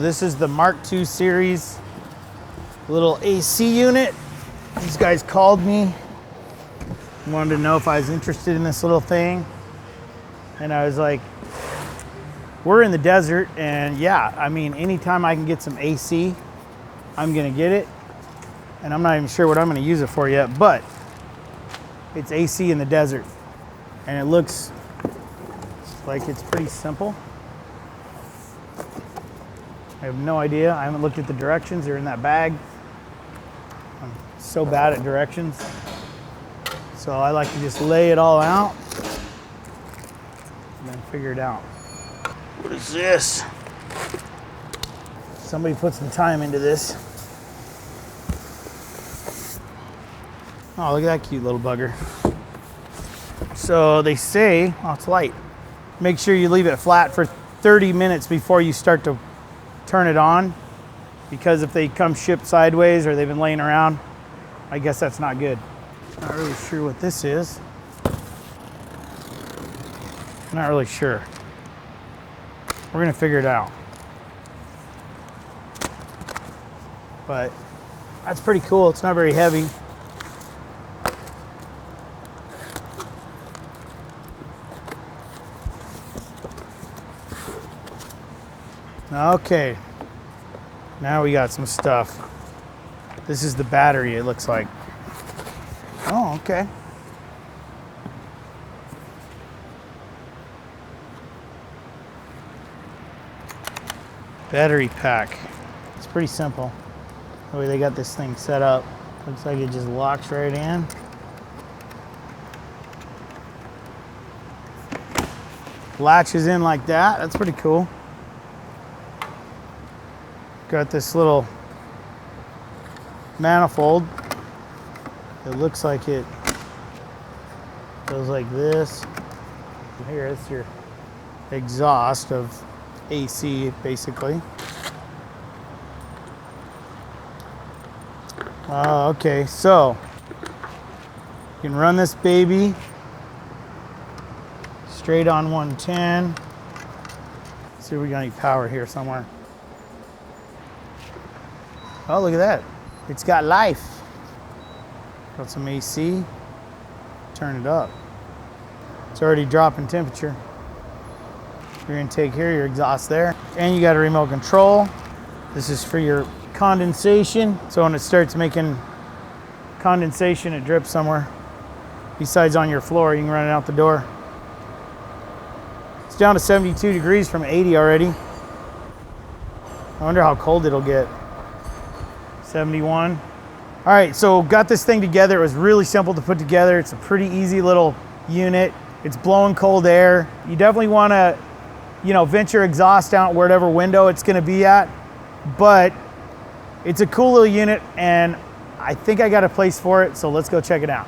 This is the Mark II series little AC unit. These guys called me, wanted to know if I was interested in this little thing. And I was like, we're in the desert, and yeah, I mean, anytime I can get some AC, I'm gonna get it. And I'm not even sure what I'm gonna use it for yet, but it's AC in the desert. And it looks like it's pretty simple. I have no idea. I haven't looked at the directions. They're in that bag. I'm so bad at directions. So I like to just lay it all out and then figure it out. What is this? Somebody put some time into this. Oh, look at that cute little bugger. So they say, oh, it's light. Make sure you leave it flat for 30 minutes before you start to turn it on, because if they come shipped sideways or they've been laying around, I guess that's not good. Not really sure what this is. Not really sure. We're gonna figure it out. But that's pretty cool. It's not very heavy. Okay, now we got some stuff. This is the battery, it looks like. Oh, okay. Battery pack. It's pretty simple. The way they got this thing set up. Looks like it just locks right in. Latches in like that. That's pretty cool. Got this little manifold. It looks like it goes like this. Here, it's your exhaust of AC, basically. Okay, so you can run this baby straight on 110. Let's see if we got any power here somewhere. Oh, look at that. It's got life. Got some AC. Turn it up. It's already dropping temperature. Your intake here, your exhaust there. And you got a remote control. This is for your condensation. So when it starts making condensation, it drips somewhere. Besides on your floor, you can run it out the door. It's down to 72 degrees from 80 already. I wonder how cold it'll get. 71. All right, so got this thing together. It was really simple to put together. It's a pretty easy little unit. It's blowing cold air. You definitely want to, vent your exhaust out wherever window it's going to be at. But it's a cool little unit, and I think I got a place for it, so let's go check it out.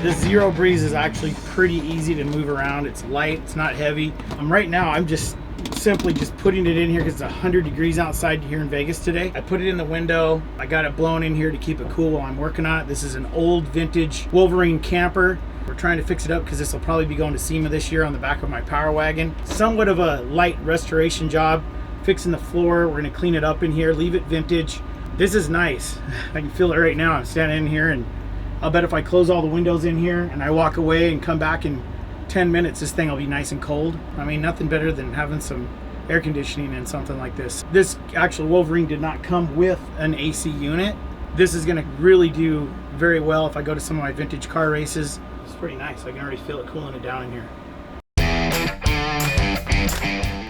This Zero Breeze is actually pretty easy to move around. It's light, it's not heavy. Right now, I'm just simply putting it in here because it's 100 degrees outside here in Vegas today. I put it in the window. I got it blown in here to keep it cool while I'm working on it. This is an old vintage Wolverine camper. We're trying to fix it up because this will probably be going to SEMA this year on the back of my power wagon. Somewhat of a light restoration job, fixing the floor. We're gonna clean it up in here, leave it vintage. This is nice. I can feel it right now. I'm standing in here, and I'll bet if I close all the windows in here and I walk away and come back in 10 minutes, this thing will be nice and cold. I mean, nothing better than having some air conditioning in something like this. This actual Wolverine did not come with an AC unit. This is gonna really do very well if I go to some of my vintage car races. It's pretty nice. I can already feel it cooling it down in here.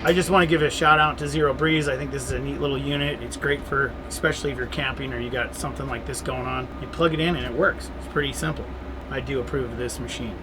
I just want to give a shout out to Zero Breeze. I think this is a neat little unit. It's great for, especially if you're camping or you got something like this going on. You plug it in and it works. It's pretty simple. I do approve of this machine.